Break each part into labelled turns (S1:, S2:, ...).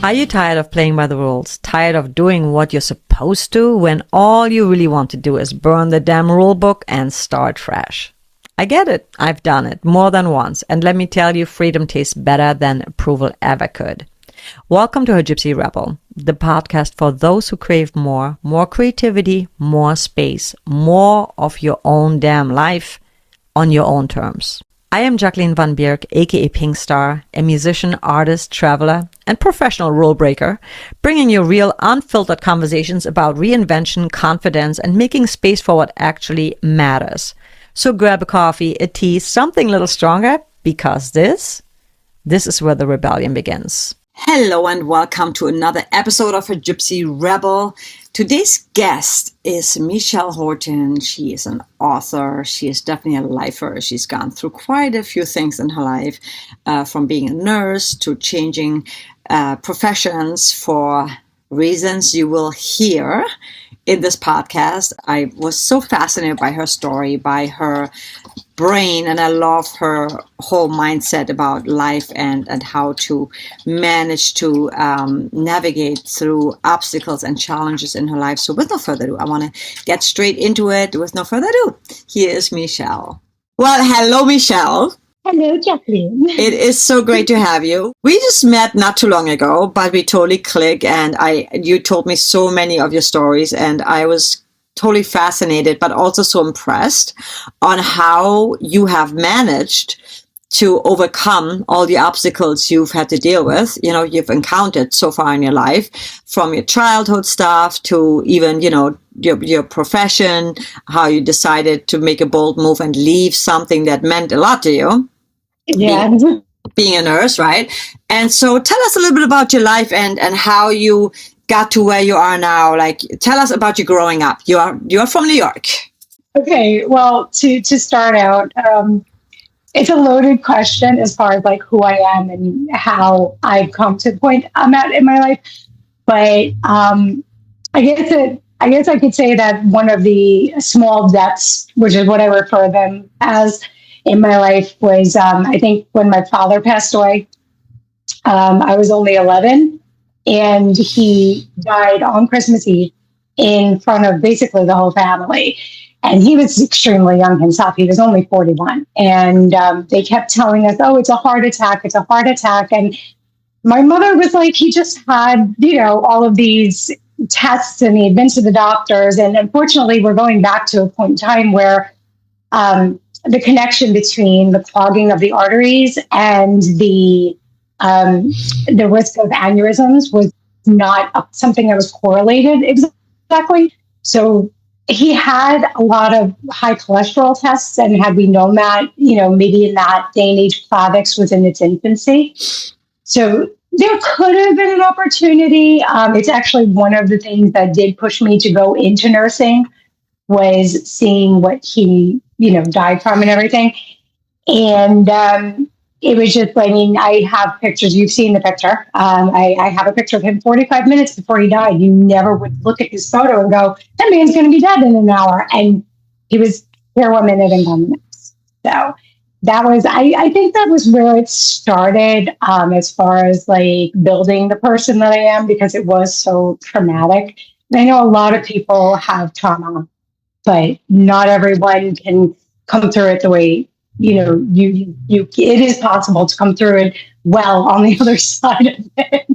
S1: Are you tired of playing by the rules? Tired of doing what you're supposed to when all you really want to do is burn the damn rule book and start fresh? I get it. I've done it more than once. And let me tell you, freedom tastes better than approval ever could. Welcome to Her Gypsy Rebel, the podcast for those who crave more creativity, more space, more of your own damn life on your own terms. I am Jacqueline Van Bierk, aka Pink Star, a musician, artist, traveler, and professional rule breaker, bringing you real, unfiltered conversations about reinvention, confidence, and making space for what actually matters. So grab a coffee, a tea, something a little stronger, because this is where the rebellion begins. Hello and welcome to another episode of Her Gypsy Rebel. Today's guest is Michelle Horton. She is an author. She is definitely a lifer. She's gone through quite a few things in her life, from being a nurse to changing professions for reasons you will hear in this podcast. I was so fascinated by her story, by her brain, and I love her whole mindset about life and how to manage to navigate through obstacles and challenges in her life. So with no further ado, I want to get straight into it. With no further ado, here is Michelle. Well, hello, Michelle.
S2: Hello, Jacqueline.
S1: It is so great to have you. We just met not too long ago, but we totally clicked, and you told me so many of your stories, and I was totally fascinated, but also so impressed on how you have managed to overcome all the obstacles you've had to deal with, you've encountered so far in your life, from your childhood stuff to even, your profession, how you decided to make a bold move and leave something that meant a lot to you.
S2: Yeah.
S1: Being a nurse, right? And so tell us a little bit about your life and how you got to where you are now. Like, tell us about you growing up. You are from New York.
S2: Okay, well, to start out, it's a loaded question as far as like who I am and how I've come to the point I'm at in my life. But I guess I could say that one of the small deaths, which is what I refer them as in my life, was I think when my father passed away. I was only 11. And he died on Christmas Eve in front of basically the whole family. And he was extremely young himself. He was only 41. And they kept telling us, oh, it's a heart attack. It's a heart attack. And my mother was like, he just had, all of these tests and he had been to the doctors. And unfortunately, we're going back to a point in time where the connection between the clogging of the arteries and the risk of aneurysms was not something that was correlated exactly. So he had a lot of high cholesterol tests, and had we known that, maybe in that day and age, Plavix was in its infancy. So there could have been an opportunity. It's actually one of the things that did push me to go into nursing, was seeing what he, died from and everything. And it was just, I have pictures. You've seen the picture. I have a picture of him 45 minutes before he died. You never would look at his photo and go, that man's going to be dead in an hour. And he was here 1 minute and 1 minute. So that was, I think that was where it started, as far as like building the person that I am, because it was so traumatic. And I know a lot of people have trauma, but not everyone can come through it the way it is possible to come through it well on the other side of it.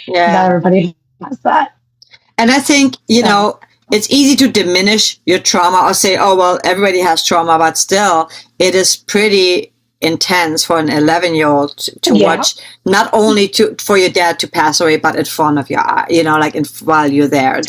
S1: Yeah.
S2: Not everybody has that.
S1: And I think, it's easy to diminish your trauma or say, oh, well, everybody has trauma, but still it is pretty intense for an 11-year-old to watch, not only for your dad to pass away, but in front of your eye, while you're there.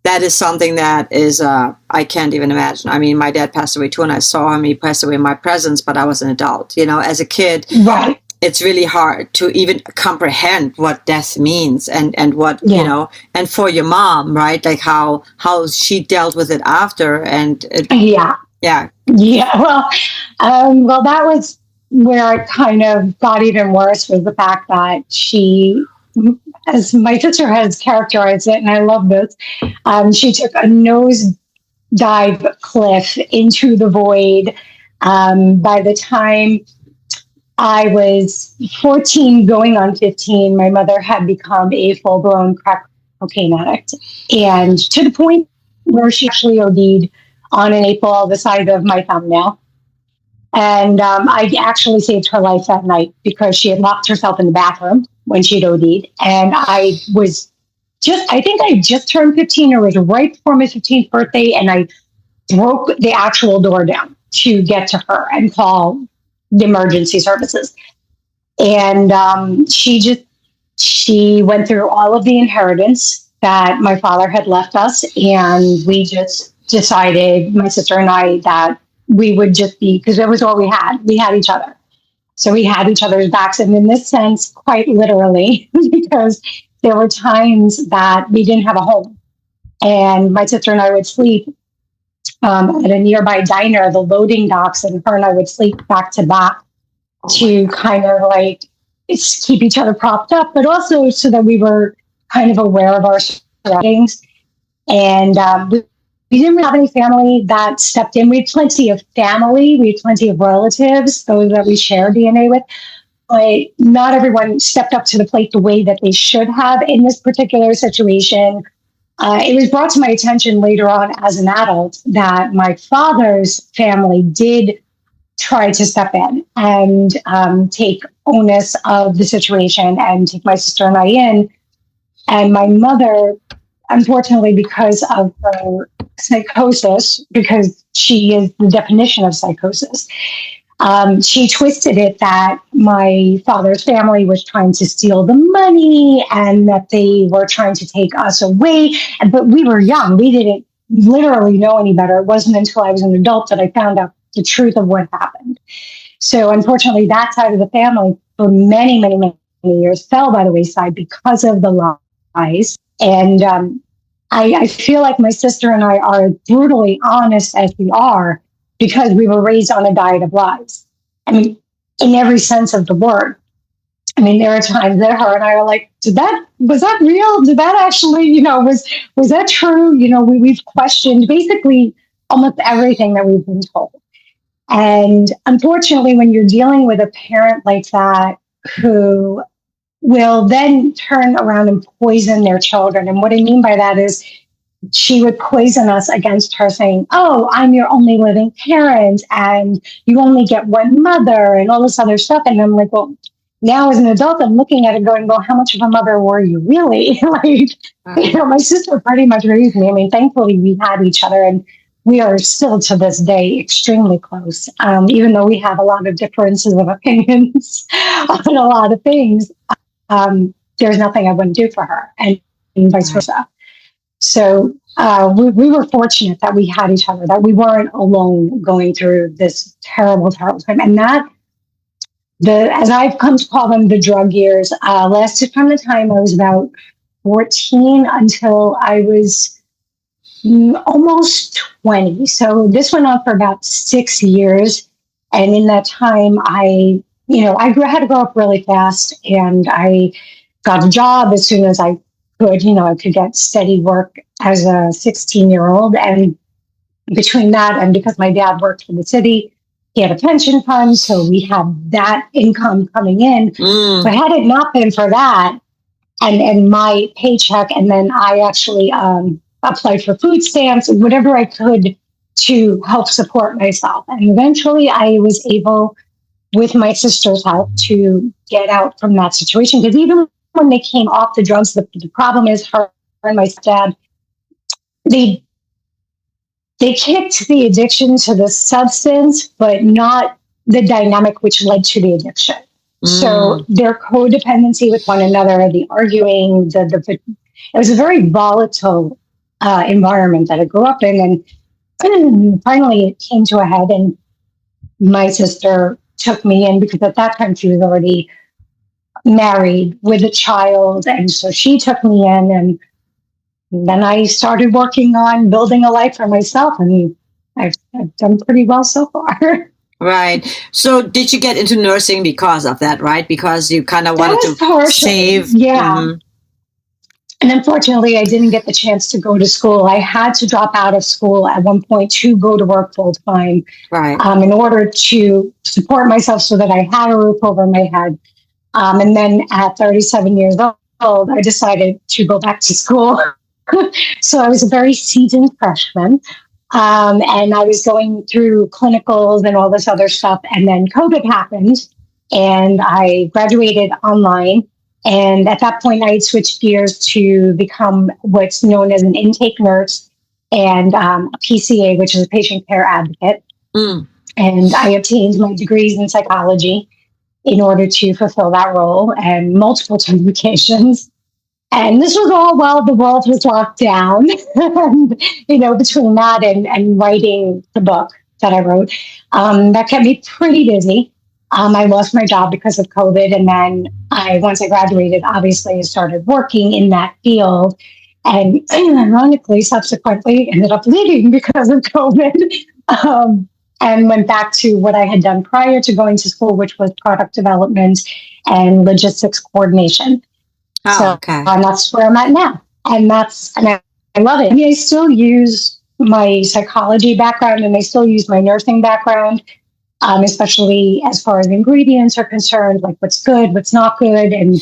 S1: That is something that is, I can't even imagine. I mean, my dad passed away too, and I saw him. He passed away in my presence, but I was an adult. As a kid,
S2: right.
S1: It's really hard to even comprehend what death means and what, and for your mom, right? Like how she dealt with it after. And
S2: Yeah. Well, that was where it kind of got even worse, was the fact that she, as my sister has characterized it, and I love this, she took a nose dive cliff into the void. By the time I was 14 going on 15. My mother had become a full-blown crack cocaine addict. And to the point where she actually OD'd on an 8 ball the size of my thumbnail. And I actually saved her life that night because she had locked herself in the bathroom when she'd OD'd. And I think I just turned 15, or it was right before my 15th birthday. And I broke the actual door down to get to her and call the emergency services. And she went through all of the inheritance that my father had left us. And we just decided, my sister and I, that we would just be, because that was all we had. We had each other. So we had each other's backs. And in this sense, quite literally, because there were times that we didn't have a home. And my sister and I would sleep at a nearby diner, the loading docks, and her and I would sleep back to back to kind of like keep each other propped up, but also so that we were kind of aware of our surroundings. And we didn't have any family that stepped in. We had plenty of family. We had plenty of relatives, those that we shared DNA with. But not everyone stepped up to the plate the way that they should have in this particular situation. It was brought to my attention later on as an adult that my father's family did try to step in and take onus of the situation and take my sister and I in. And my mother, unfortunately, because of her psychosis, because she is the definition of psychosis, she twisted it that my father's family was trying to steal the money and that they were trying to take us away. But we were young. We didn't literally know any better. It wasn't until I was an adult that I found out the truth of what happened. So unfortunately, that side of the family for many, many, many years fell by the wayside because of the lies. And I feel like my sister and I are brutally honest as we are because we were raised on a diet of lies. I mean, in every sense of the word. I mean, there are times that her and I are like, was that real? Did that actually, was that true? We've questioned basically almost everything that we've been told. And unfortunately, when you're dealing with a parent like that who will then turn around and poison their children. And what I mean by that is she would poison us against her saying, oh, I'm your only living parent and you only get one mother and all this other stuff. And I'm like, well, now as an adult, I'm looking at it going, well, how much of a mother were you really? My sister pretty much raised me. I mean, thankfully we had each other and we are still to this day extremely close, even though we have a lot of differences of opinions on a lot of things. There's nothing I wouldn't do for her and vice versa. So we were fortunate that we had each other, that we weren't alone going through this terrible, terrible time. And that, as I've come to call them, the drug years, lasted from the time I was about 14 until I was almost 20. So this went on for about 6 years. And in that time, I had to grow up really fast and I got a job as soon as I could. I could get steady work as a 16-year-old. And between that and because my dad worked for the city, he had a pension fund. So we had that income coming in. But had it not been for that and my paycheck, and then I actually applied for food stamps, whatever I could to help support myself. And eventually I was able, with my sister's help, to get out from that situation. Because even when they came off the drugs, the problem is her and my dad, they kicked the addiction to the substance, but not the dynamic which led to the addiction. So their codependency with one another, the arguing, it was a very volatile environment that I grew up in. And finally it came to a head and my sister took me in because at that time she was already married with a child. And so she took me in and then I started working on building a life for myself. And I've done pretty well so far.
S1: Right. So did you get into nursing because of that, right? Because you kind of wanted to save.
S2: Yeah. And unfortunately, I didn't get the chance to go to school. I had to drop out of school at one point to go to work full time,
S1: Right.
S2: in order to support myself so that I had a roof over my head. And then at 37 years old, I decided to go back to school. So I was a very seasoned freshman. And I was going through clinicals and all this other stuff. And then COVID happened, and I graduated online. And at that point, I had switched gears to become what's known as an intake nurse and a PCA, which is a patient care advocate.
S1: Mm.
S2: And I obtained my degrees in psychology in order to fulfill that role, and multiple certifications. And this was all while the world was locked down. And, between that and writing the book that I wrote, that kept me pretty busy. I lost my job because of COVID. And then once I graduated, obviously I started working in that field. And ironically, subsequently ended up leaving because of COVID. And went back to what I had done prior to going to school, which was product development and logistics coordination.
S1: Oh,
S2: So
S1: okay.
S2: that's where I'm at now. And I love it. I mean, I still use my psychology background, and I still use my nursing background, especially as far as ingredients are concerned, like what's good, what's not good, and,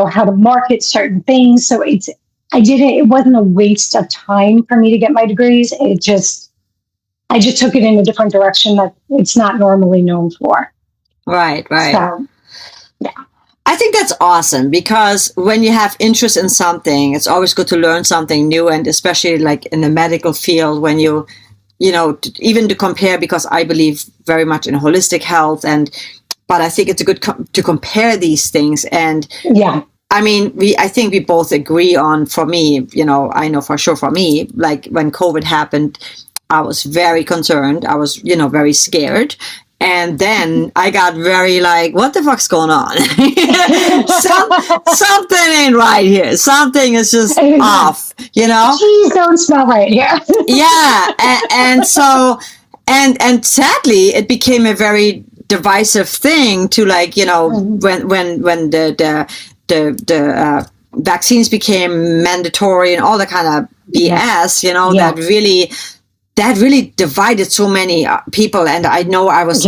S2: how to market certain things. So it wasn't a waste of time for me to get my degrees. I just took it in a different direction that it's not normally known for.
S1: Right.
S2: So, yeah.
S1: I think that's awesome, because when you have interest in something, it's always good to learn something new, and especially like in the medical field, when even to compare, because I believe very much in holistic health, but I think it's a good to compare these things. And
S2: yeah,
S1: I mean, I think we both agree on, for me, I know for sure for me, like when COVID happened, I was very concerned. I was, very scared. And then I got very like, what the fuck's going on? Something ain't right here. Something is just off,
S2: Cheese don't smell right here.
S1: Yeah. And so, and sadly, it became a very divisive thing to, like, when the vaccines became mandatory and all that kind of BS, that really divided so many people. And I know I was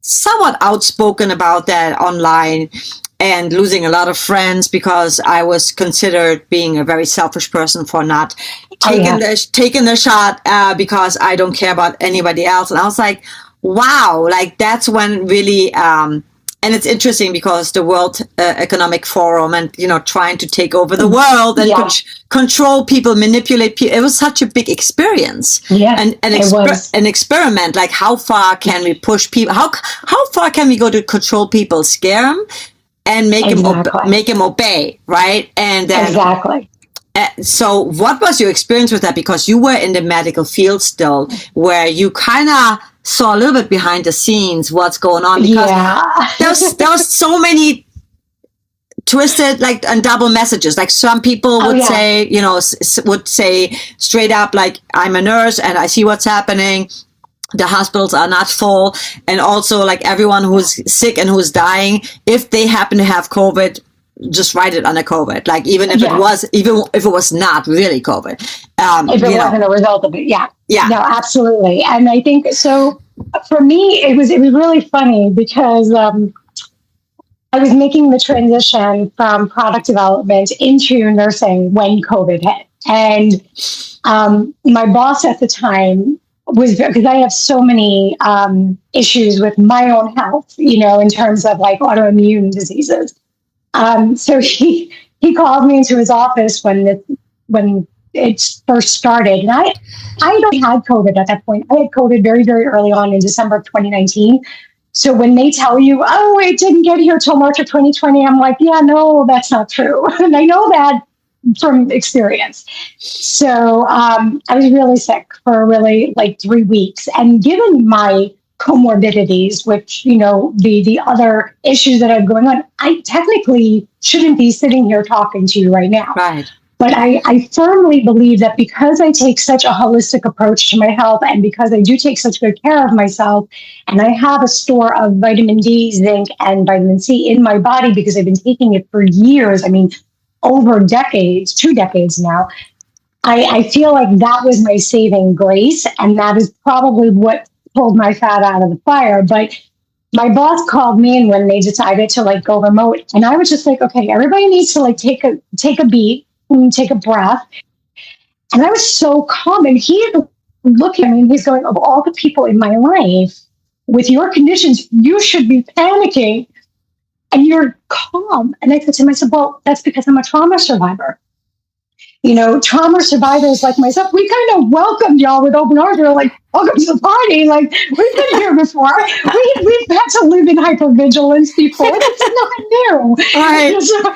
S1: somewhat outspoken about that online, and losing a lot of friends because I was considered being a very selfish person for not taking the shot because I don't care about anybody else. And I was like, wow, like that's when really, and it's interesting because the World Economic Forum and, trying to take over the world and control people, manipulate people. It was such a big experience.
S2: Yeah,
S1: and an experiment. Like, how far can we push people? How far can we go to control people, scare them, and make them obey, right? And then,
S2: exactly.
S1: So what was your experience with that? Because you were in the medical field still, where you kind of saw a little bit behind the scenes what's going on, because there was so many twisted, like, and double messages. Like, some people would say, would say straight up, like, I'm a nurse and I see what's happening. The hospitals are not full. And also, like, everyone who's sick and who's dying, if they happen to have COVID, just write it under COVID. Like, even if it was not really COVID.
S2: If it wasn't a result of it. Yeah.
S1: Yeah.
S2: No, absolutely. And I think, so for me, it was really funny because I was making the transition from product development into nursing when COVID hit. And my boss at the time was, because I have so many issues with my own health, in terms of like autoimmune diseases. So he called me into his office when it first started. And I don't had COVID at that point. I had COVID very, very early on in December of 2019. So when they tell you, oh, it didn't get here till March of 2020, I'm like, yeah, no, that's not true. And I know that from experience. So I was really sick for really like 3 weeks. And given my comorbidities, which, the other issues that have going on, I technically shouldn't be sitting here talking to you right now.
S1: Right.
S2: But I firmly believe that because I take such a holistic approach to my health, and because I do take such good care of myself, and I have a store of vitamin D, zinc, and vitamin C in my body because I've been taking it for years. I mean, over decades, 2 decades now, I feel like that was my saving grace. And that is probably what pulled my fat out of the fire. But my boss called me in when they decided to like go remote. And I was just like, okay, everybody needs to like take a beat and take a breath. And I was so calm. And he looked at me and he's going, of all the people in my life with your conditions, you should be panicking and you're calm. And I said to him, I said, well, that's because I'm a trauma survivor. You know, trauma survivors like myself, we kind of welcomed y'all with open arms. We were like, welcome to the party. Like, we've been here before. We've had to live in hypervigilance before. That's not new.
S1: Right.
S2: So,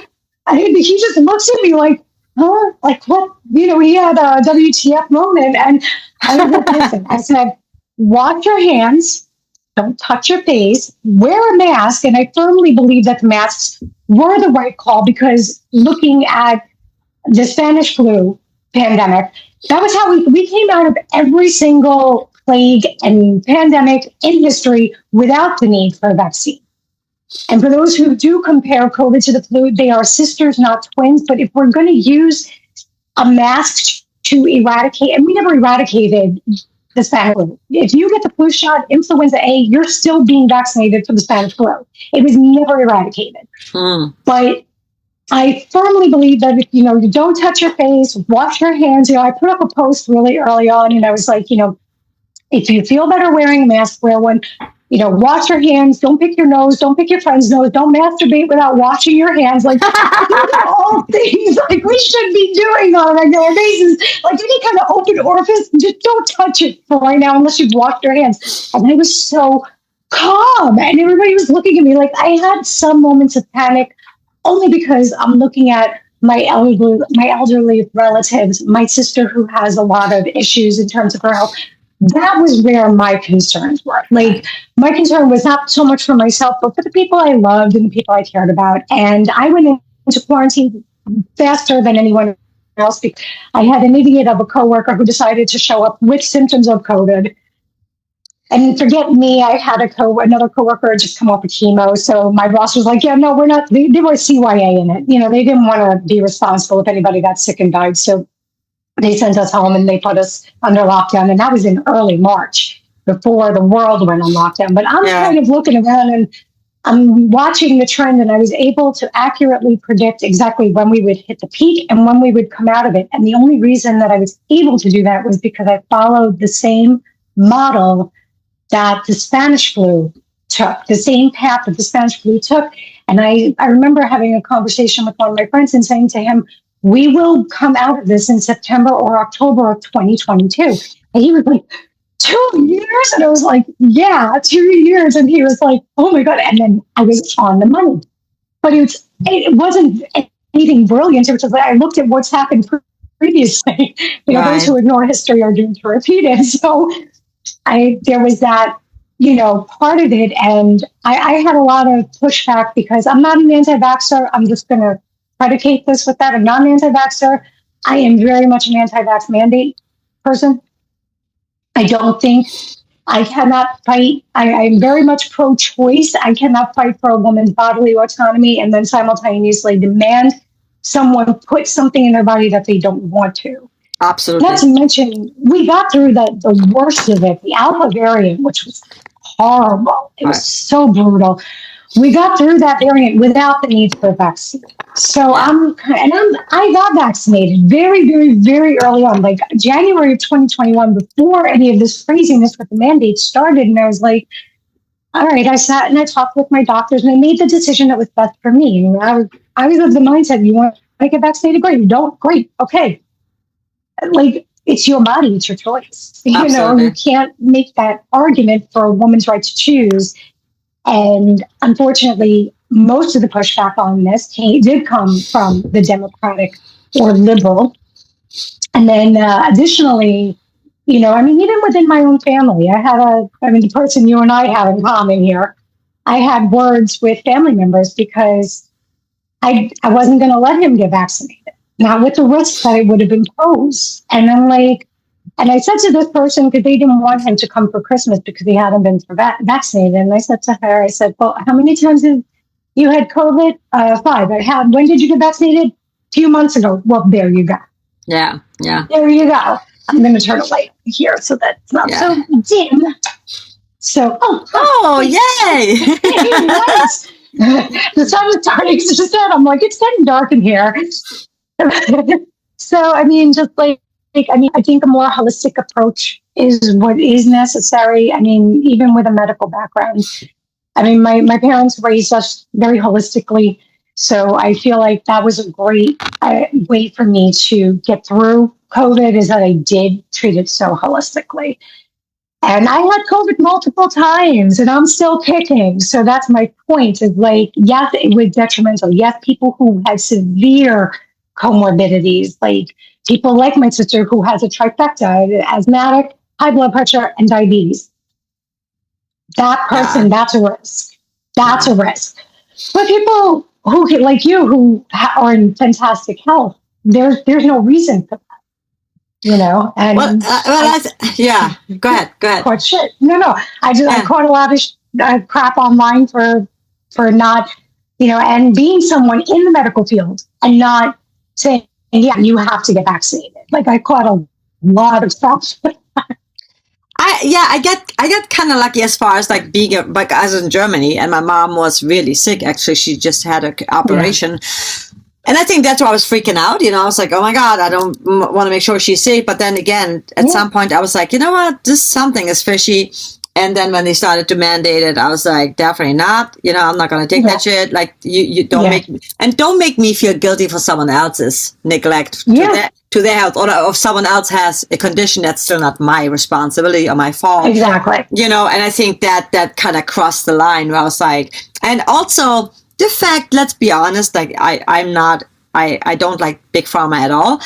S2: he just looks at me like, huh? Like, what? You know, he had a WTF moment. And I was like, listen, I said, wash your hands, don't touch your face, wear a mask. And I firmly believe that the masks were the right call because looking at the Spanish flu pandemic, that was how we came out of every single plague and pandemic in history without the need for a vaccine. And for those who do compare COVID to the flu, they are sisters, not twins. But if we're going to use a mask to eradicate, and we never eradicated the Spanish flu. If you get the flu shot, influenza A, you're still being vaccinated for the Spanish flu. It was never eradicated. But I firmly believe that if, you know, you don't touch your face, wash your hands. You know, I put up a post really early on and I was like, you know, if you feel better wearing a mask, wear one. You know, wash your hands. Don't pick your nose. Don't pick your friend's nose. Don't masturbate without washing your hands. Like, all things like we should be doing on a regular basis. Like any kind of open orifice, just don't touch it for right now unless you've washed your hands. And I was so calm. And everybody was looking at me like I had some moments of panic only because I'm looking at my elderly relatives, my sister who has a lot of issues in terms of her health. That was where my concerns were. Like, my concern was not so much for myself, but for the people I loved and the people I cared about. And I went into quarantine faster than anyone else because I had an idiot of a coworker who decided to show up with symptoms of COVID. And forget me, I had another coworker just come off of chemo. So my boss was like, yeah, no, we're not, they were CYA in it. You know, they didn't want to be responsible if anybody got sick and died. So they sent us home and they put us under lockdown. And that was in early March before the world went on lockdown. But I'm kind of looking around and I'm watching the trend and I was able to accurately predict exactly when we would hit the peak and when we would come out of it. And the only reason that I was able to do that was because I followed the same model that the Spanish flu took, the same path that the Spanish flu took. And I remember having a conversation with one of my friends and saying to him, we will come out of this in September or October of 2022. And he was like, 2 years? And I was like, yeah, 2 years. And he was like, oh my God. And then I was on the money. But it wasn't anything brilliant. It was just like I looked at what's happened previously. You know, those who ignore history are doomed to repeat it. So there was that, you know, part of it. And I had a lot of pushback because I'm not an anti-vaxxer. I'm just going to predicate this with that. I'm not an anti-vaxxer. I am very much an anti-vax mandate person. I don't think I cannot fight. I'm very much pro-choice. I cannot fight for a woman's bodily autonomy and then simultaneously demand someone put something in their body that they don't want to.
S1: Absolutely.
S2: Not to mention, we got through the worst of it, the Alpha variant, which was horrible. It was so brutal. We got through that variant without the need for a vaccine. So I got vaccinated very, very, very early on, like January of 2021, before any of this craziness with the mandate started. And I was like, all right, I sat and I talked with my doctors and I made the decision that was best for me. And I was of the mindset, you want to get vaccinated? Great. You don't? Great. Okay. Like, it's your body, it's your choice. You know, you can't make that argument for a woman's right to choose. And unfortunately, most of the pushback on this did come from the Democratic or liberal. And then additionally, you know, I mean, even within my own family, the person you and I have in common here, I had words with family members because I wasn't going to let him get vaccinated. Not with the risk that it would have imposed. And I'm like, and I said to this person, because they didn't want him to come for Christmas because he hadn't been vaccinated. And I said to her, I said, well, how many times have you had COVID? 5. When did you get vaccinated? few months ago. Well, there you go.
S1: Yeah. Yeah.
S2: There you go. I'm going to turn a light here so that it's not so dim. So,
S1: yay!
S2: Nice. The sun is starting to set. I'm like, it's getting dark in here. So, I mean, just I think a more holistic approach is what is necessary. I mean, even with a medical background. I mean, my parents raised us very holistically. So I feel like that was a great way for me to get through COVID, is that I did treat it so holistically. And I had COVID multiple times and I'm still kicking. So that's my point, is like, yes, it was detrimental. Yes, people who had severe comorbidities, like people like my sister who has a trifecta, asthmatic, high blood pressure, and diabetes. That person, that's a risk. That's a risk. But people who, like you, who are in fantastic health, there's no reason for that. You know, and
S1: Go ahead.
S2: Caught shit. No. I caught a lot of crap online for not, and being someone in the medical field and not saying, yeah, you have to get vaccinated. Like I caught a lot of stuff.
S1: I get kind of lucky as far as like being like I was in Germany and my mom was really sick. Actually, she just had an operation. Yeah. And I think that's why I was freaking out. I was like, oh my God, I don't want to make sure she's safe. But then again, at some point I was like, you know what, this something is fishy. And then when they started to mandate it, I was like, definitely not. I'm not going to take that shit. Like you don't make me feel guilty for someone else's neglect to their health, or if someone else has a condition that's still not my responsibility or my fault.
S2: Exactly.
S1: And I think that kind of crossed the line where I was like, and also the fact, let's be honest, like I don't like big pharma at all,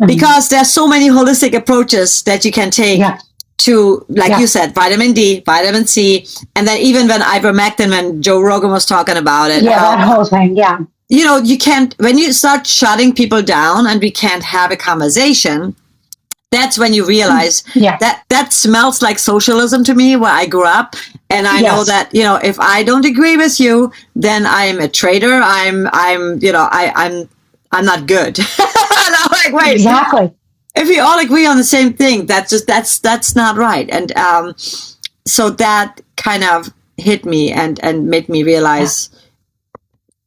S1: because there's so many holistic approaches that you can take to, like you said, vitamin D, vitamin C, and then even when ivermectin, when Joe Rogan was talking about it.
S2: Yeah, that whole thing, yeah.
S1: You can't, when you start shutting people down and we can't have a conversation, that's when you realize that smells like socialism to me, where I grew up. And I know that, if I don't agree with you, then I'm a traitor. I'm not good. And I'm like, wait,
S2: exactly.
S1: If we all agree on the same thing, that's not right. And, so that kind of hit me and made me realize,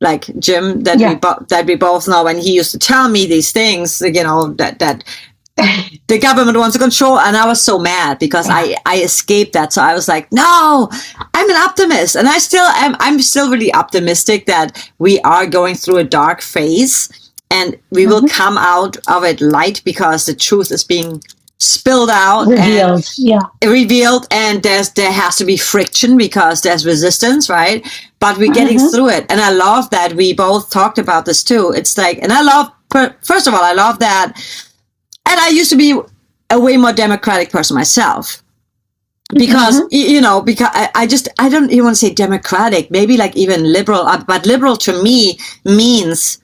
S1: like Jim, that we both know, when he used to tell me these things, that the government wants to control, and I was so mad because I escaped that. So I was like, no, I'm an optimist, and I'm still really optimistic that we are going through a dark phase, and we will come out of it light, because the truth is being spilled out, revealed, and there has to be friction because there's resistance, right? But we're getting through it, and I love that we both talked about this too. It's like, and I love, first of all, I love that. And I used to be a way more democratic person myself, because, because I don't even want to say democratic, maybe like even liberal, but liberal to me means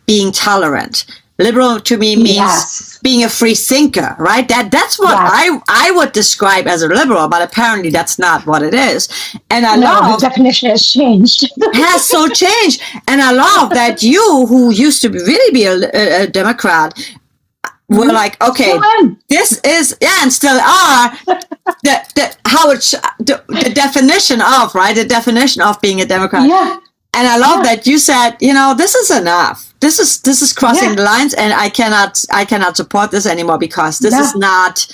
S1: being tolerant. Liberal to me means being a free thinker, right? That's what I would describe as a liberal, but apparently that's not what it is. And I love
S2: the definition has changed.
S1: Has so changed. And I love that you, who used to really be a Democrat, we're like, okay, this is, and still are, the definition of, right? The definition of being a Democrat.
S2: Yeah.
S1: And I love that you said, this is enough. This is crossing the lines, and I cannot support this anymore, because this is not,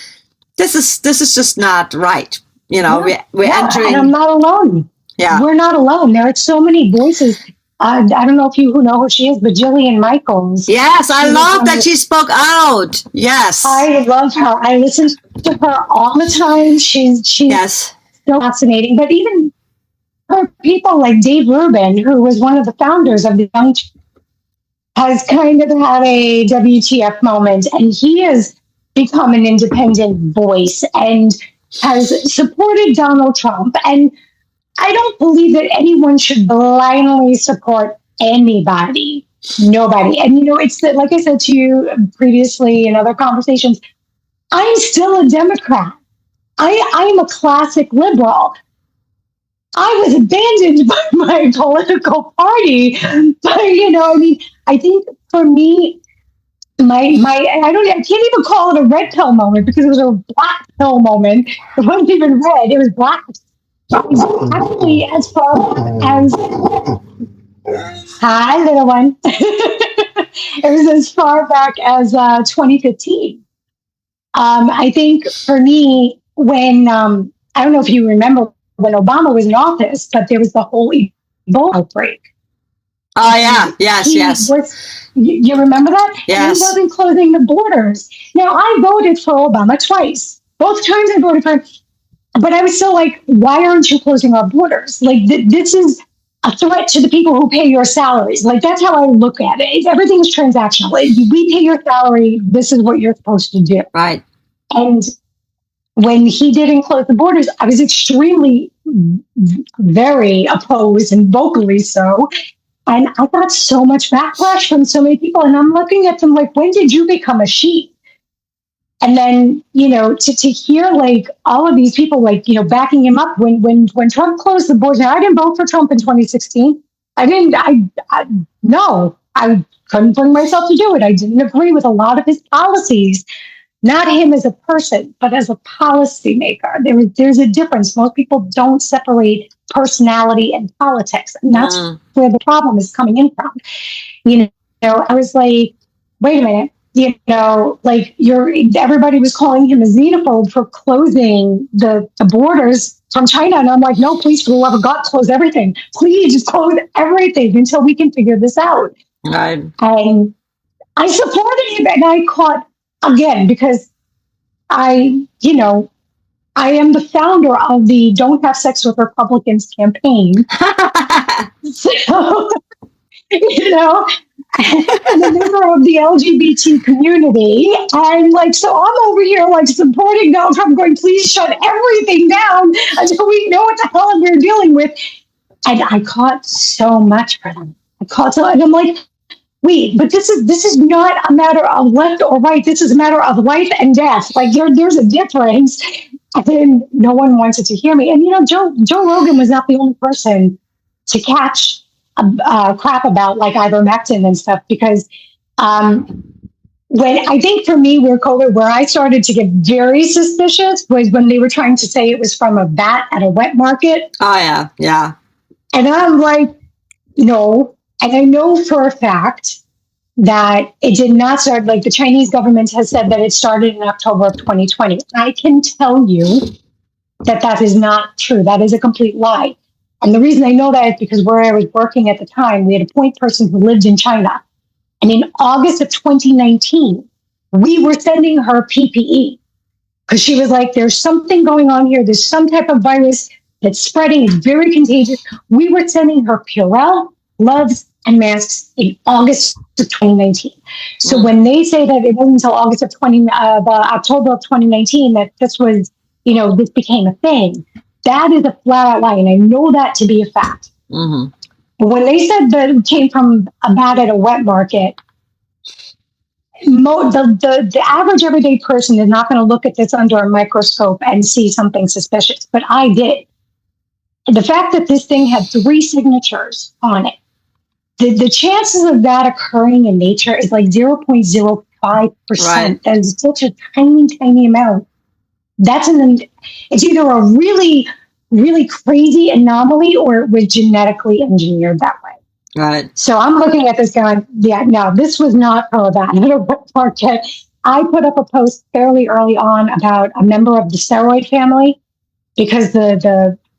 S1: this is just not right. We're entering.
S2: And I'm not alone.
S1: Yeah.
S2: We're not alone. There are so many voices. I don't know if you know who she is, but Jillian Michaels.
S1: Yes, I love that she spoke out. Yes.
S2: I love her. I listen to her all the time. She's so fascinating. But even her people like Dave Rubin, who was one of the founders of the Young Turks, has kind of had a WTF moment, and he has become an independent voice and has supported Donald Trump. And I don't believe that anyone should blindly support anybody, nobody. And, it's that, like I said to you previously in other conversations, I'm still a Democrat. I'm a classic liberal. I was abandoned by my political party. But, I think for me, I can't even call it a red pill moment because it was a black pill moment. It wasn't even red, it was black. It was actually as far as, hi, little one. It was as far back as 2015. I think for me, when I don't know if you remember when Obama was in office, but there was the whole Ebola outbreak.
S1: Oh yeah, yes.
S2: You remember that?
S1: Yes.
S2: He wasn't closing the borders. Now I voted for Obama twice. Both times I voted for him, but I was still like, why aren't you closing our borders? Like this is a threat to the people who pay your salaries. Like that's how I look at it. Everything is transactional. We pay your salary. This is what you're supposed to do.
S1: Right.
S2: And when he didn't close the borders, I was extremely, very opposed and vocally so. And I got so much backlash from so many people. And I'm looking at them like, when did you become a sheep? And then, to hear like all of these people like, backing him up when Trump closed the borders. Now, I didn't vote for Trump in 2016. No, I couldn't bring myself to do it. I didn't agree with a lot of his policies. Not him as a person, but as a policymaker. There's a difference. Most people don't separate personality and politics. And that's where the problem is coming in from. I was like, wait a minute, everybody was calling him a xenophobe for closing the borders from China. And I'm like, no, please, for the love of God, close everything. Please just close everything until we can figure this out.
S1: Right.
S2: And I supported him, and I caught, again, because I am the founder of the Don't Have Sex with Republicans campaign. So, I'm a member of the LGBT community. And so I'm over here supporting Donald Trump, going, please shut everything down until we know what the hell we're dealing with. And I caught so much for them. And I'm like, wait, but this is not a matter of left or right. This is a matter of life and death. There's a difference. And then no one wanted to hear me. And Joe Rogan was not the only person to catch crap about ivermectin and stuff, because when I think for me, where I started to get very suspicious was when they were trying to say it was from a bat at a wet market.
S1: Oh yeah.
S2: And I'm like, no. And I know for a fact that it did not start, the Chinese government has said that it started in October of 2020. I can tell you that is not true. That is a complete lie. And the reason I know that is because where I was working at the time, we had a point person who lived in China. And in August of 2019, we were sending her PPE because she was like, there's something going on here. There's some type of virus that's spreading. It's very contagious. We were sending her Purell, gloves, and masks in August of 2019. So when they say that it wasn't until October of 2019 that this was, this became a thing, that is a flat out lie. And I know that to be a fact. Mm-hmm. When they said that it came from a bat at a wet market, the average everyday person is not going to look at this under a microscope and see something suspicious. But I did. The fact that this thing had 3 signatures on it, the chances of that occurring in nature is 0.05%. Right. That is such a tiny, tiny amount. It's either a really, really crazy anomaly or it was genetically engineered that way.
S1: Right.
S2: So I'm looking at this going, yeah, no, this was not from a bat at a wet market. I put up a post fairly early on about a member of the steroid family because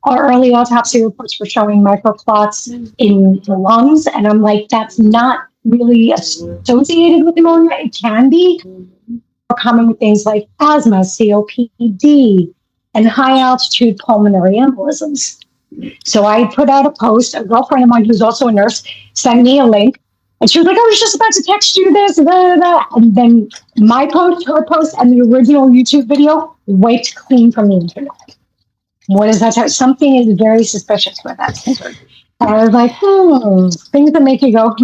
S2: our early autopsy reports were showing microclots in the lungs. And I'm like, that's not really associated with pneumonia. It can be more common with things like asthma, COPD, and high altitude pulmonary embolisms. So I put out a post. A girlfriend of mine who's also a nurse sent me a link. And she was like, I was just about to text you this, blah, blah, blah. And then my post, her post, and the original YouTube video wiped clean from the internet. What is that? Something is very suspicious with that. And I was like, things that make you go,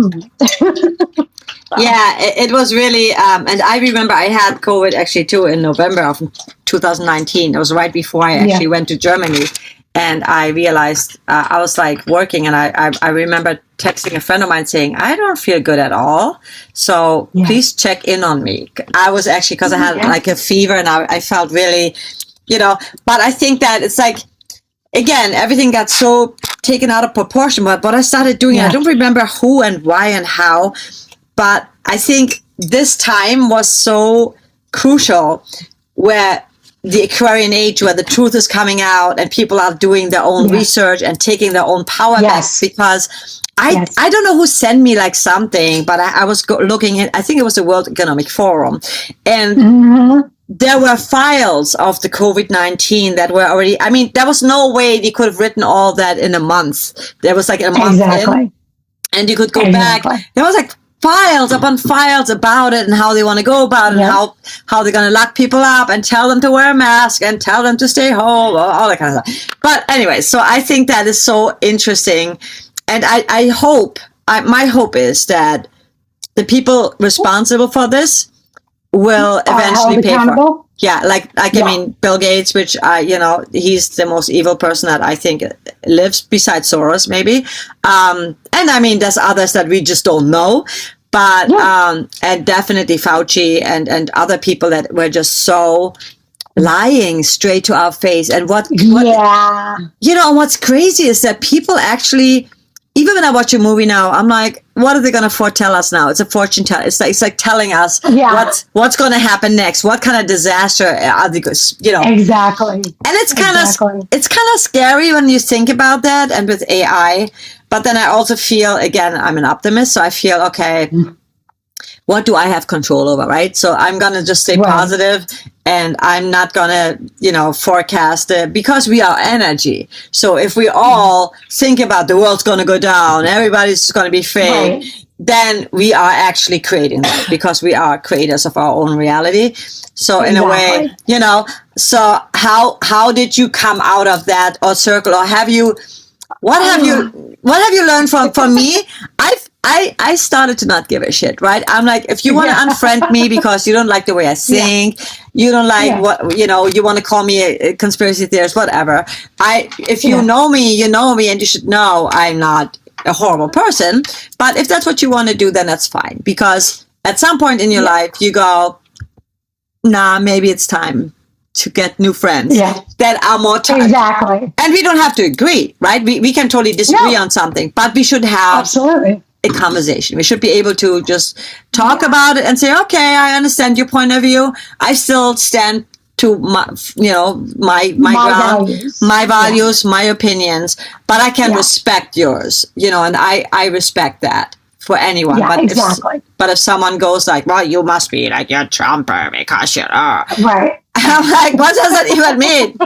S1: Yeah, it was really, and I remember I had COVID actually too in November of 2019. It was right before I actually went to Germany. And I realized I was like working, and I remember texting a friend of mine saying, I don't feel good at all. So please check in on me. I was actually, because I had like a fever, and I felt really, but I think that it's like, again, everything got so taken out of proportion. But what I started doing, I don't remember who and why and how, but I think this time was so crucial, where the Aquarian age, where the truth is coming out and people are doing their own research and taking their own power back. Because I don't know who sent me like something, but I was looking at, I think it was the World Economic Forum, and there were files of the COVID-19 that were already, I mean, there was no way they could have written all that in a month. There was like a month in, and you could go back. There was like files upon files about it and how they want to go about it, and how they're going to lock people up and tell them to wear a mask and tell them to stay home, all that kind of stuff. But anyway, so I think that is so interesting. And I hope, my hope is that the people responsible for this will eventually pay for it. Yeah, like I mean, Bill Gates, which he's the most evil person that I think lives, besides Soros, maybe. And I mean, there's others that we just don't know, but and definitely Fauci and other people that were just so lying straight to our face. And what's crazy is that people actually, even when I watch a movie now, I'm like, what are they going to foretell us now? It's a fortune teller. It's like telling us what's going to happen next. What kind of disaster are they?
S2: Exactly.
S1: And it's kind of scary when you think about that. And with AI, but then I also feel, again, I'm an optimist, so I feel okay. What do I have control over, right? So I'm going to just stay positive, and I'm not going to, forecast it, because we are energy. So if we all think about the world's going to go down, everybody's going to be fake, then we are actually creating that, because we are creators of our own reality. So in a way, so how did you come out of that or circle, or what have you learned from me? I started to not give a shit, right? I'm like, if you want to unfriend me because you don't like the way I think, you don't like what, you want to call me a conspiracy theorist, whatever. If you know me, and you should know I'm not a horrible person. But if that's what you want to do, then that's fine. Because at some point in your life, you go, nah, maybe it's time to get new friends that are more tight.
S2: Exactly.
S1: And we don't have to agree, right? We can totally disagree on something, but we should have a conversation. We should be able to just talk about it and say, okay, I understand your point of view. I still stand to my ground, values. My values, my opinions, but I can respect yours, and I respect that for anyone. But if someone goes like, well, you must be like a Trumper because you're
S2: right.
S1: I'm like, what does that even mean?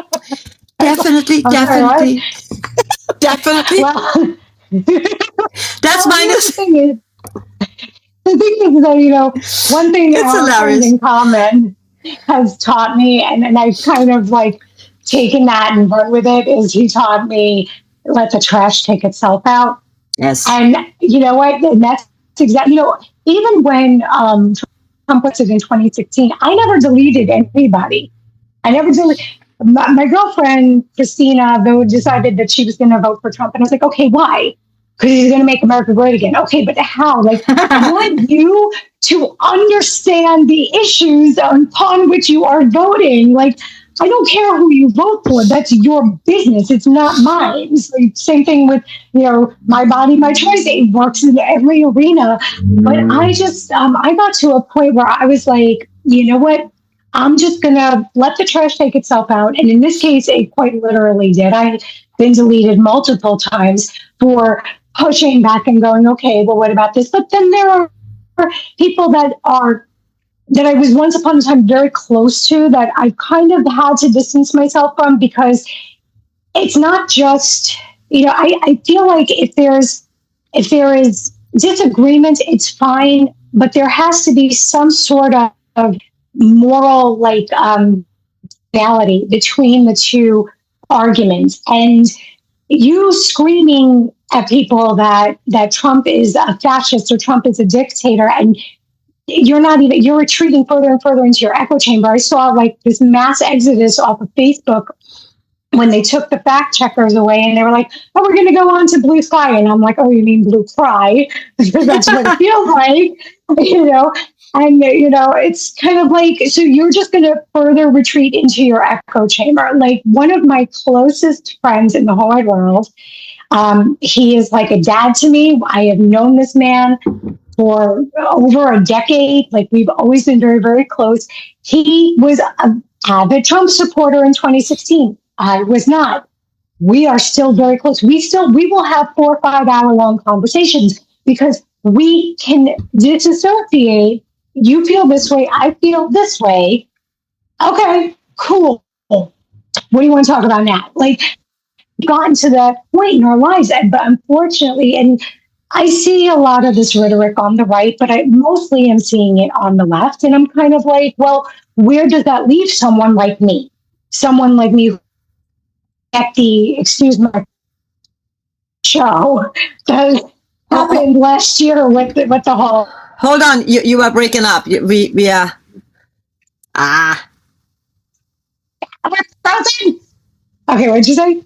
S1: Definitely.
S2: Well,
S1: that's my new
S2: thing. The thing is that, one thing our friends in common has taught me, and I've kind of like taken that and run with it, is he taught me, let the trash take itself out.
S1: Yes.
S2: And you know what? And that's exactly, even when Trump was in 2016, I never deleted anybody. I never deleted. My girlfriend, Christina, though, decided that she was going to vote for Trump. And I was like, okay, why? Because he's going to make America great again. Okay, but how? Like, I want you to understand the issues upon which you are voting. Like, I don't care who you vote for. That's your business. It's not mine. So same thing with, my body, my choice. It works in every arena. But I just, I got to a point where I was like, you know what? I'm just going to let the trash take itself out. And in this case, it quite literally did. I've been deleted multiple times for pushing back and going, okay, well, what about this? But then there are people that I was once upon a time very close to, that I kind of had to distance myself from, because it's not just, I feel like if there is disagreement, it's fine, but there has to be some sort of moral reality between the two arguments. And you screaming at people that Trump is a fascist or Trump is a dictator, and you're retreating further and further into your echo chamber. I saw like this mass exodus off of Facebook when they took the fact checkers away and they were like, oh, we're going to go on to Blue Sky. And I'm like, oh, you mean Blue Cry? Because that's what it feels like, you know? And, you know, it's kind of like, so you're just going to further retreat into your echo chamber. Like one of my closest friends in the whole wide world, he is like a dad to me. I have known this man for over a decade. Like we've always been very, very close. He was an avid Trump supporter in 2016. I was not. We are still very close. We will have 4 or 5 hour long conversations because we can disassociate. You feel this way. I feel this way. Okay, cool. What do you want to talk about now? Like, gotten to that point in our lives, but unfortunately, and I see a lot of this rhetoric on the right, but I mostly am seeing it on the left. And I'm kind of like, well, where does that leave someone like me? Someone like me at the, excuse my show, that happened last year with the whole.
S1: Hold on, you are breaking up. We are.
S2: Okay, what'd you say?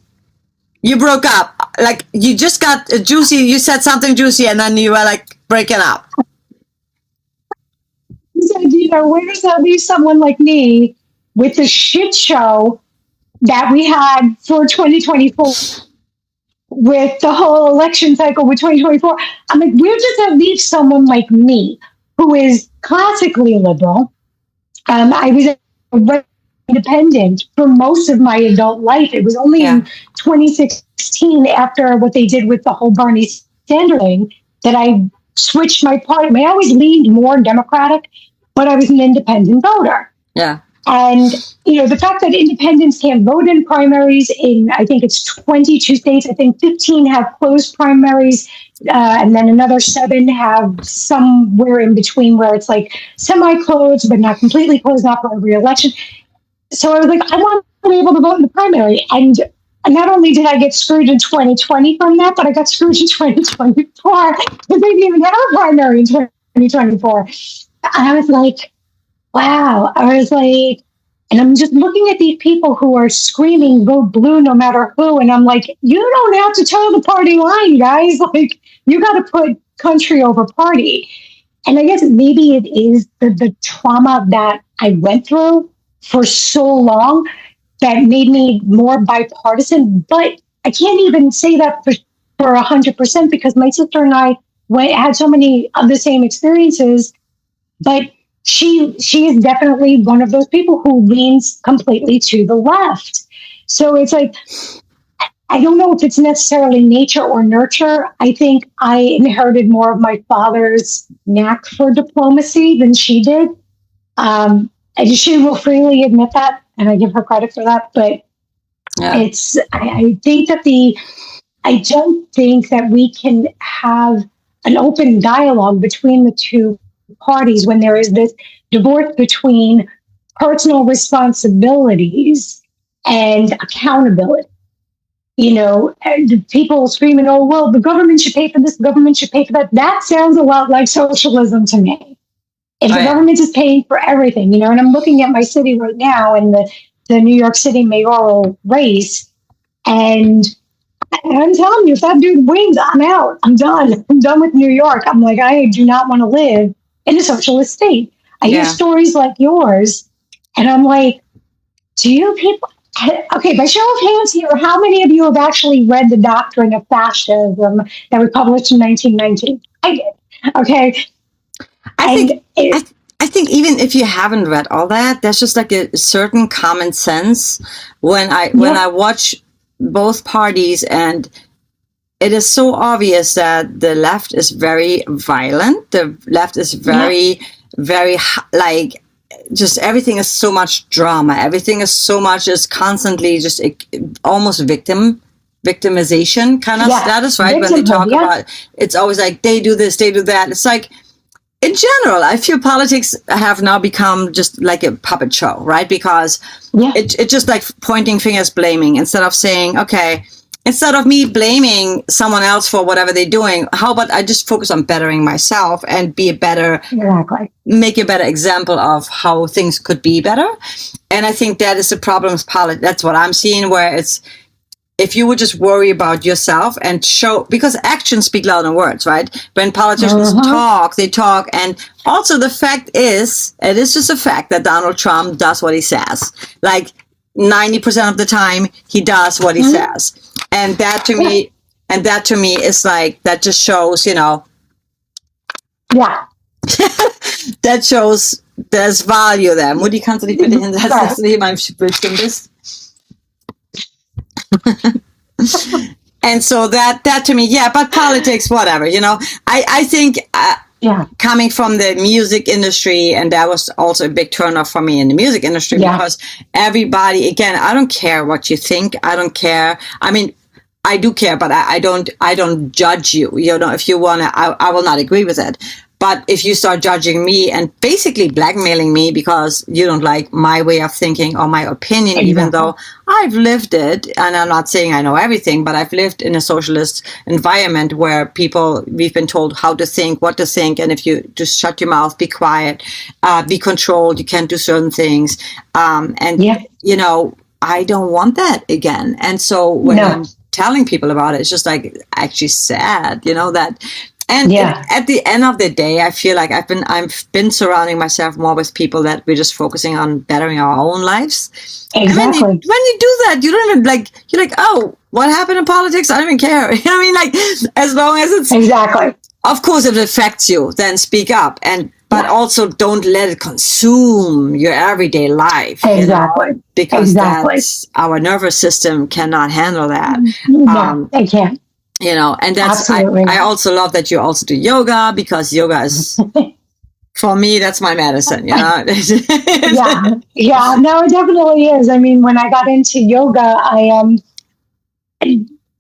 S1: You broke up. Like you just got juicy. You said something juicy, and then you were like breaking up.
S2: You said, you know, where does that leave someone like me with the shit show that we had for 2024 with the whole election cycle with 2024? I'm like, where does that leave someone like me who is classically liberal? I was independent for most of my adult life. It was only in 2016, after what they did with the whole Bernie Sanders thing, that I switched my party. I mean, I always leaned more Democratic, but I was an independent voter.
S1: Yeah.
S2: And, you know, the fact that independents can't vote in primaries in, I think it's 22 states, I think 15 have closed primaries, and then another 7 have somewhere in between where it's like semi-closed, but not completely closed, not for every election. So I was like, I want to be able to vote in the primary. And not only did I get screwed in 2020 from that, but I got screwed in 2024 because they didn't even have a primary in 2024. And I was like, wow. I was like, and I'm just looking at these people who are screaming, vote blue no matter who. And I'm like, you don't have to toe the party line, guys. Like, you got to put country over party. And I guess maybe it is the trauma that I went through for so long that made me more bipartisan. But I can't even say that for 100% because my sister and I had so many of the same experiences. But she is definitely one of those people who leans completely to the left. So it's like, I don't know if it's necessarily nature or nurture. I think I inherited more of my father's knack for diplomacy than she did. She will freely admit that, and I give her credit for that. But I think that I don't think that we can have an open dialogue between the two parties when there is this divorce between personal responsibilities and accountability. You know, and people screaming, oh, well, the government should pay for this, the government should pay for that. That sounds a lot like socialism to me. If the government is paying for everything, you know, and I'm looking at my city right now in the New York City mayoral race, and I'm telling you, if that dude wins, I'm out. I'm done. I'm done with New York. I'm like, I do not want to live in a socialist state. I hear stories like yours, and I'm like, do you people... Okay, by show of hands here, how many of you have actually read The Doctrine of Fascism that was published in 1919? I did. Okay.
S1: I think even if you haven't read all that, there's just like a certain common sense when I watch both parties, and it is so obvious that the left is very violent. The left is very, very like, just everything is so much drama. Everything is so much is constantly just almost victimization kind of status, right? When they talk about, it's always like they do this, they do that. It's like, in general, I feel politics have now become just like a puppet show, right? Because it's just like pointing fingers, blaming, instead of saying, okay,
S3: instead of me blaming someone else for whatever they're doing, how about I just focus on bettering myself and be a better, make a better example of how things could be better. And I think that is the problem with politics. That's what I'm seeing, where it's, if you would just worry about yourself and show, because actions speak louder than words, right? When politicians talk, they talk. And also the fact is, it is just a fact that Donald Trump does what he says. Like 90% of the time, he does what he says. And that to me, is like, that just shows, you know.
S2: Yeah.
S3: That shows there's value there. Moody kannst du dich bitte hinsetzen neben meinem Bildschirm bist? And so that to me, yeah, but politics, whatever, you know. I think coming from the music industry, and that was also a big turnoff for me in the music industry, because everybody, again, I don't care what you think. I don't care. I mean, I do care, but I don't judge you. You know, if you wanna, I will not agree with it. But if you start judging me and basically blackmailing me because you don't like my way of thinking or my opinion, even though I've lived it, and I'm not saying I know everything, but I've lived in a socialist environment where we've been told how to think, what to think, and if you just shut your mouth, be quiet, be controlled, you can't do certain things. You know, I don't want that again. And so when I'm telling people about it, it's just like actually sad, you know, that. And at the end of the day, I feel like I've been surrounding myself more with people that we're just focusing on bettering our own lives.
S2: Exactly.
S3: And when you do that, you don't even like, you're like, oh, what happened in politics? I don't even care. You know what I mean? Like, as long as it's of course, if it affects you, then speak up, but also don't let it consume your everyday life.
S2: Exactly.
S3: You know? Because that's, our nervous system cannot handle that.
S2: They can't.
S3: You know, and that's, I also love that you also do yoga, because yoga is, for me, that's my medicine, you know?
S2: Yeah, no, it definitely is. I mean, when I got into yoga, I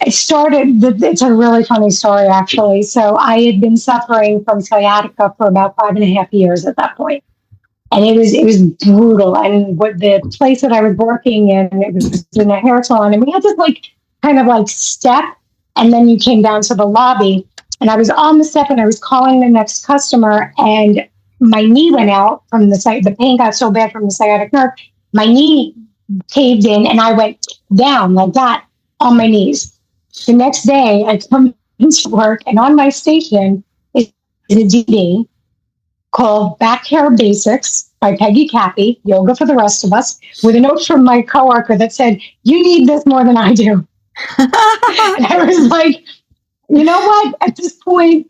S2: started, it's a really funny story, actually. So I had been suffering from sciatica for about 5.5 years at that point. And it was brutal. And what the place that I was working in, it was in a hair salon, and we had to kind of step, and then you came down to the lobby, and I was on the step and I was calling the next customer, and my knee went out from the pain got so bad from the sciatic nerve. My knee caved in and I went down like that on my knees. The next day I come into work, and on my station is a DVD called Back Hair Basics by Peggy Cappy, Yoga for the Rest of Us, with a note from my coworker that said, "You need this more than I do." And I was like, you know what? At this point,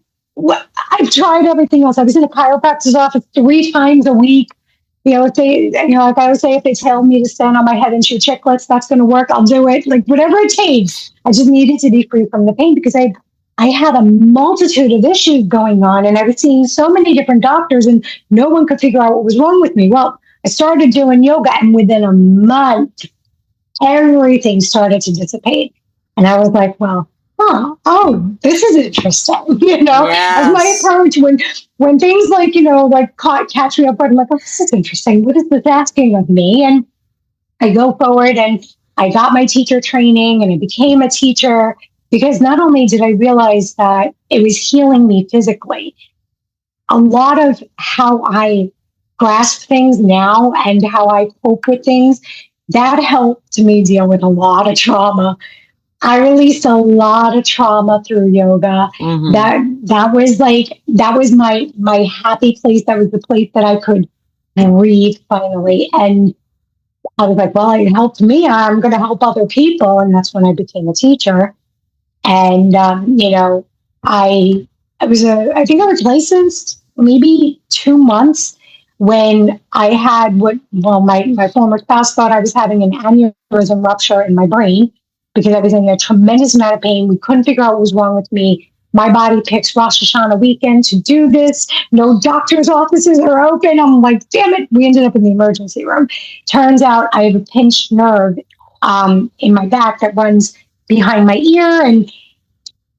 S2: I've tried everything else. I was in a chiropractor's office 3 times a week. You know, if they, like I would say, if they tell me to stand on my head and chew chiclets, that's going to work. I'll do it. Like whatever it takes. I just needed to be free from the pain, because I had a multitude of issues going on, and I was seeing so many different doctors, and no one could figure out what was wrong with me. Well, I started doing yoga, and within a month, everything started to dissipate. And I was like, well, this is interesting. You know, as my approach when things catch me up, I'm like, oh, this is interesting. What is this asking of me? And I go forward, and I got my teacher training, and I became a teacher, because not only did I realize that it was healing me physically, a lot of how I grasp things now and how I cope with things, that helped me deal with a lot of trauma. I released a lot of trauma through yoga. That was my happy place. That was the place that I could breathe finally. And I was like, well, it helped me. I'm going to help other people. And that's when I became a teacher. And, I think I was licensed maybe 2 months when I had my former spouse thought I was having an aneurysm rupture in my brain, because I was in a tremendous amount of pain. We couldn't figure out what was wrong with me. My body picks Rosh Hashanah weekend to do this. No doctor's offices are open. I'm like, damn it. We ended up in the emergency room. Turns out I have a pinched nerve in my back that runs behind my ear.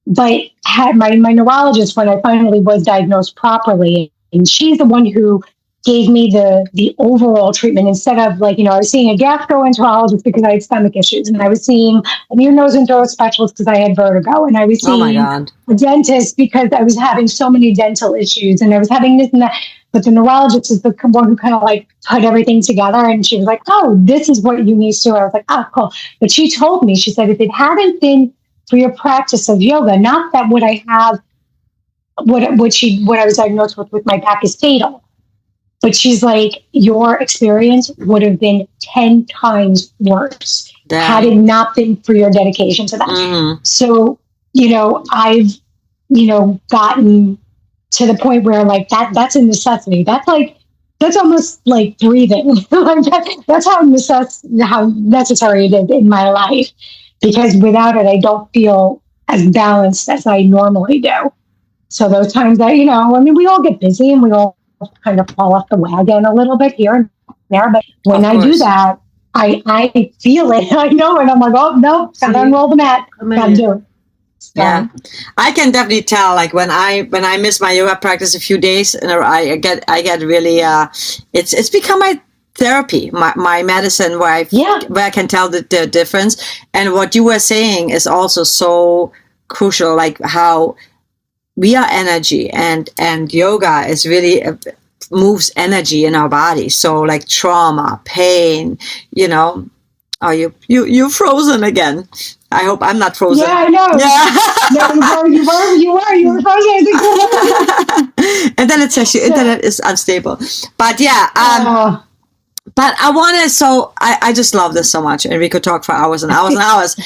S2: But had my neurologist, when I finally was diagnosed properly, and she's the one who gave me the overall treatment instead of like, I was seeing a gastroenterologist because I had stomach issues, and I was seeing an ear, nose, and throat specialist because I had vertigo, and I was seeing a dentist because I was having so many dental issues, and I was having this and that. But the neurologist is the one who kind of like put everything together, and she was like, "Oh, this is what you need to do." I was like, "Oh, cool." But she told me, she said, if it hadn't been for your practice of yoga, not that what I have, what I was diagnosed with my back is fatal. But she's like, your experience would have been 10 times worse had it not been for your dedication to that. Mm-hmm. So, I've, gotten to the point where like that's a necessity. That's almost like breathing. That's how necessary it is in my life, because without it, I don't feel as balanced as I normally do. So those times that, we all get busy and we all kind of fall off the wagon a little bit here and there. But when I do that, I feel it. I know it. I'm like, oh, no, gotta unroll the mat. Gotta do it. So,
S3: yeah, I can definitely tell. Like when I miss my yoga practice a few days, and I get really. It's become my therapy, my medicine, where I can tell the difference. And what you were saying is also so crucial, like how we are energy, and yoga is really moves energy in our body. So like trauma, pain, are you frozen again? I hope I'm not frozen.
S2: Yeah, I know. Yeah. No, you were frozen.
S3: And then it says your internet is unstable. But but I want to, so I just love this so much, and we could talk for hours and hours and hours.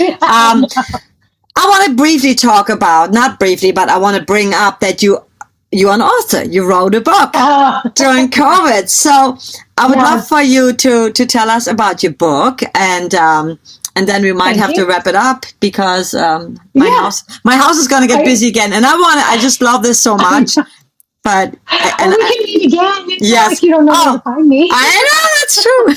S3: I want to briefly talk about, not briefly, but I want to bring up that you're an author. You wrote a book during COVID. So I would love for you to tell us about your book, and then we might have to wrap it up, because my house is going to get busy again, and I just love this so much. But
S2: we can meet again. It's
S3: yes,
S2: like you don't know how to find me.
S3: I know, that's true.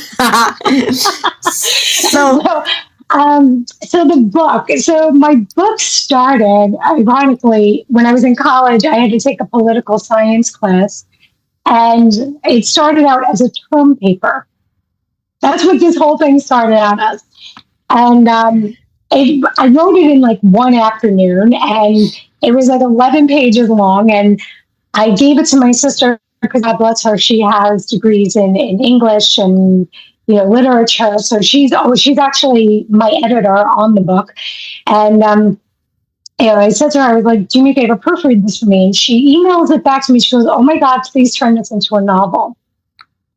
S2: So the book. So my book started, ironically, when I was in college. I had to take a political science class, and it started out as a term paper. That's what this whole thing started out as. And I wrote it in like one afternoon, and it was like 11 pages long. And I gave it to my sister because, God bless her, she has degrees in English and literature. So she's actually my editor on the book. And I said to her, I was like, "Do me a favor, proofread this for me." And she emails it back to me. She goes, "Oh my God, please turn this into a novel."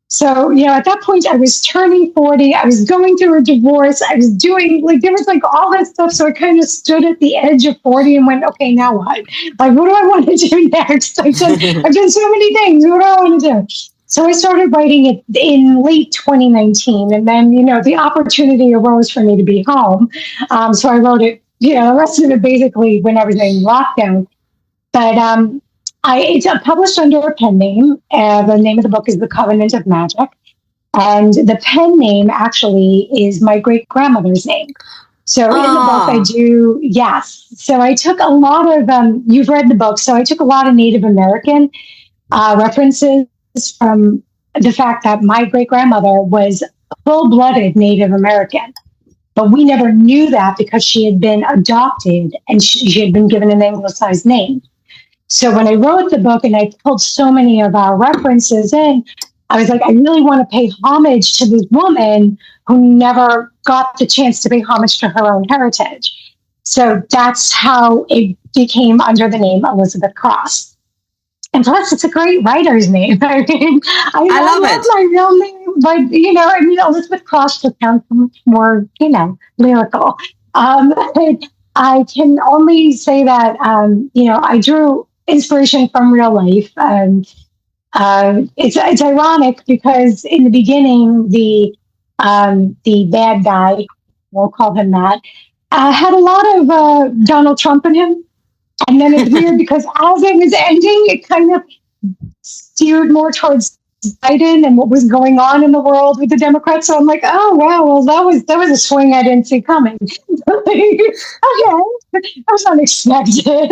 S2: So, at that point, I was turning 40. I was going through a divorce. I was doing, there was all that stuff. So I kind of stood at the edge of 40 and went, okay, now what? Like, what do I want to do next? I've done so many things. What do I want to do? So I started writing it in late 2019. And then, the opportunity arose for me to be home. So I wrote it, the rest of it basically when I was in lockdown. But it's published under a pen name. The name of the book is The Covenant of Magic. And the pen name actually is my great-grandmother's name. So in the book I do, yes. So I took a lot of, you've read the book, so I took a lot of Native American references from the fact that my great-grandmother was full-blooded Native American. But we never knew that because she had been adopted and she had been given an anglicized name. So when I wrote the book and I pulled so many of our references in, I was like, I really want to pay homage to this woman who never got the chance to pay homage to her own heritage. So that's how it became under the name Elizabeth Cross. And plus, it's a great writer's name. I mean, I love it. My real name, but, Elizabeth Cross just sounds so much more, lyrical. I can only say that, I drew inspiration from real life. It's ironic because in the beginning, the bad guy, we'll call him that, had a lot of Donald Trump in him. And then it's weird because as it was ending, it kind of steered more towards Biden and what was going on in the world with the Democrats. So I'm like, oh wow, well that was a swing I didn't see coming. Okay, that was unexpected.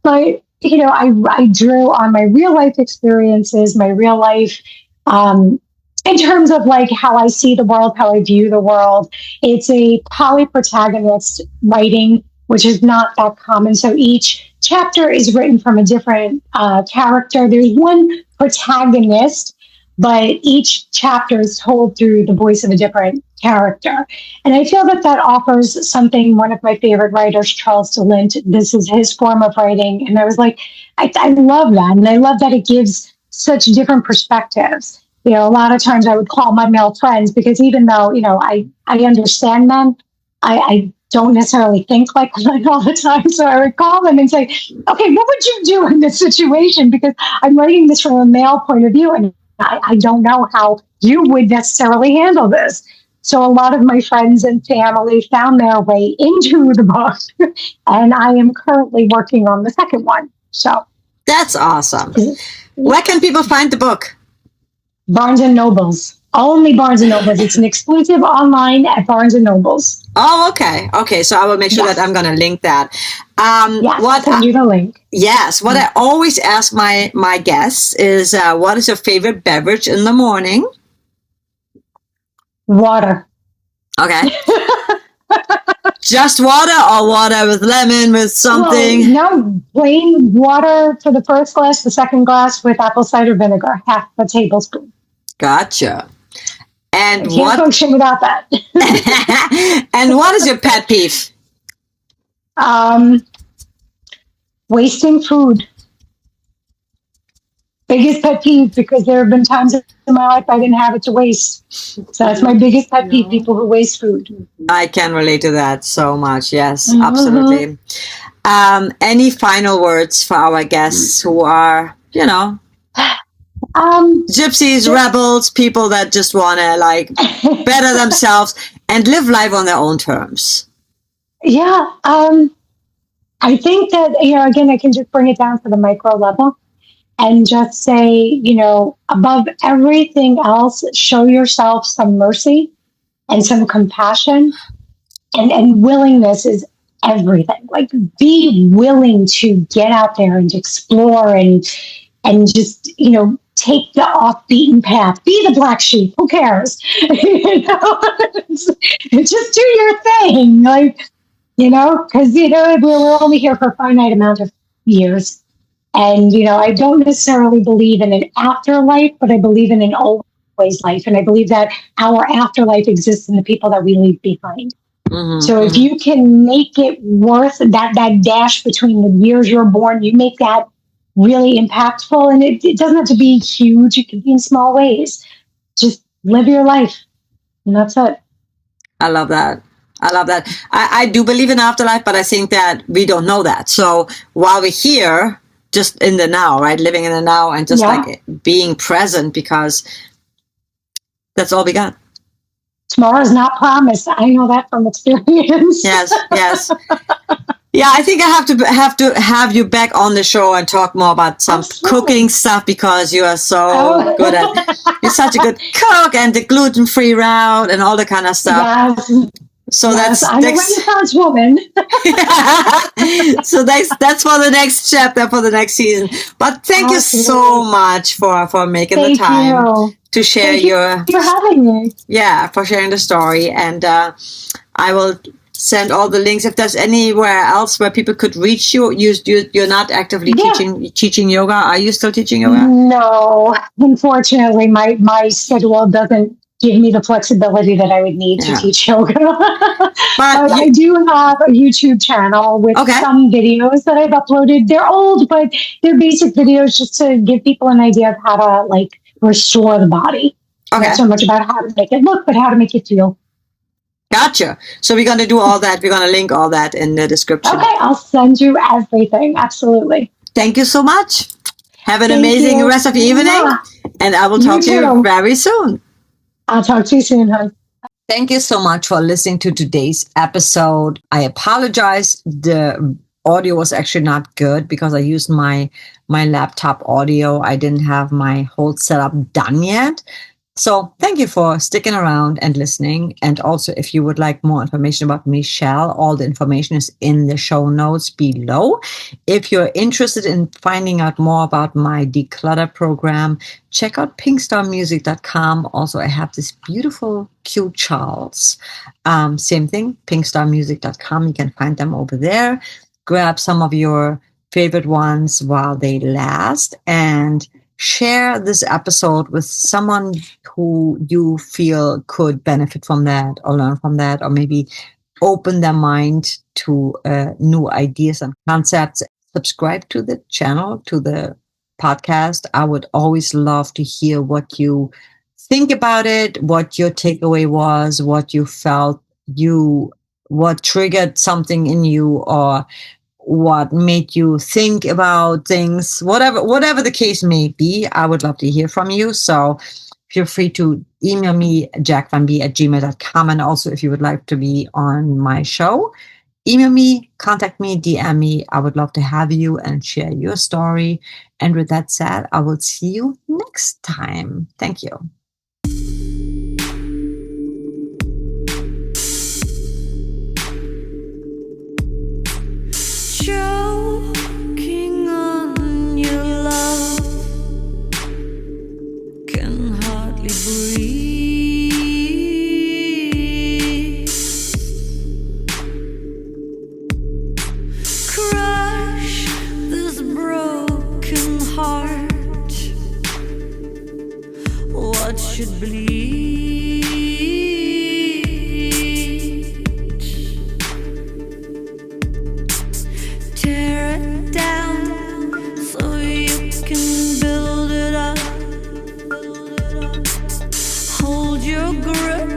S2: But I drew on my real life experiences, my real life, in terms of like how I see the world, how I view the world. It's a poly-protagonist writing, which is not that common. So each chapter is written from a different character. There's one protagonist, but each chapter is told through the voice of a different character. And I feel that offers something. One of my favorite writers, Charles DeLint, this is his form of writing. And I was like, I love that. And I love that it gives such different perspectives. A lot of times I would call my male friends because even though, I understand men, I don't necessarily think like men all the time. So I would call them and say, okay, what would you do in this situation? Because I'm writing this from a male point of view and I don't know how you would necessarily handle this. So a lot of my friends and family found their way into the book, and I am currently working on the second one. So
S3: that's awesome. Where can people find the book?
S2: Barnes and Nobles. Only Barnes and Nobles. It's an exclusive online at Barnes and Nobles.
S3: Oh, okay. Okay, so I will make sure that I'm going to link that.
S2: Yes, I'll send you the link.
S3: Yes, what I always ask my guests is, what is your favorite beverage in the morning?
S2: Water.
S3: Okay. Just water or water with lemon, with something?
S2: Well, no, plain water for the first glass, the second glass with apple cider vinegar, half a tablespoon.
S3: Gotcha. And
S2: I can't function without that.
S3: And what is your pet peeve?
S2: Wasting food. Biggest pet peeve, because there have been times in my life I didn't have it to waste. So that's my biggest pet peeve, people who waste food.
S3: I can relate to that so much. Yes, absolutely. Any final words for our guests who are, gypsies, rebels, people that just want to like better themselves and live life on their own terms?
S2: Yeah. I think that, again, I can just bring it down to the micro level and just say, above everything else, show yourself some mercy and some compassion, and willingness is everything. Like, be willing to get out there and explore and just, take the off beaten path, be the black sheep, who cares? Just do your thing. Like, because, we're only here for a finite amount of years. And, I don't necessarily believe in an afterlife, but I believe in an always life. And I believe that our afterlife exists in the people that we leave behind. So if you can make it worth that dash between the years you're born, you make that really impactful. And it doesn't have to be huge. It can be in small ways. Just live your life. And that's it.
S3: I love that. I do believe in afterlife, but I think that we don't know that. So while we're here, just in the now, right? Living in the now and just like being present, because that's all we got.
S2: Tomorrow's not promised. I know that from experience.
S3: Yes. Yeah, I think I have to have you back on the show and talk more about some cooking stuff, because you are so good at. You're such a good cook, and the gluten-free route and all the kind of stuff.
S2: Yes.
S3: So
S2: I'm a Renaissance woman.
S3: So that's for the next chapter, for the next season. But thank you so much for making the time to share
S2: Thank you for having me.
S3: Yeah, for sharing the story. And I will send all the links. If there's anywhere else where people could reach you, you're not actively teaching yoga. Are you still teaching yoga?
S2: No, unfortunately, my schedule doesn't give me the flexibility that I would need to teach yoga. But I do have a YouTube channel with some videos that I've uploaded. They're old, but they're basic videos just to give people an idea of how to like restore the body. Not so much about how to make it look, but how to make it feel.
S3: Gotcha. So we're going to do all that. We're going to link all that in the description.
S2: Okay, I'll send you everything. Absolutely.
S3: Thank you so much. Have an amazing rest of the evening. And I will talk to you very soon.
S2: I'll talk to you soon, hon.
S1: Thank you so much for listening to today's episode. I apologize. The audio was actually not good because I used my laptop audio. I didn't have my whole setup done yet.
S3: So thank you for sticking around and listening. And also, if you would like more information about Michelle, all the information is in the show notes below. If you're interested in finding out more about my declutter program, check out pinkstarmusic.com. Also, I have this beautiful, cute Charles. Same thing, pinkstarmusic.com. You can find them over there. Grab some of your favorite ones while they last, and share this episode with someone who you feel could benefit from that or learn from that, or maybe open their mind to new ideas and concepts. Subscribe to the channel, to the podcast. I would always love to hear what you think about it, what your takeaway was, what you felt, what triggered something in you, or what made you think about things, whatever the case may be. I would love to hear from you. So feel free to email me, jackvanb@gmail.com. And also, if you would like to be on my show, email me, contact me, DM me. I would love to have you and share your story. And with that said, I will see you next time. Thank you.
S1: Choking on your love, can hardly breathe. Crush this broken heart, what should bleed? Tear it down so you can build it up. Hold your grip,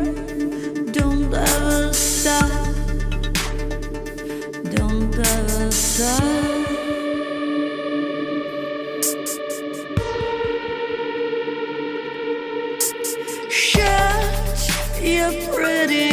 S1: don't ever stop. Don't ever stop. Shut your pretty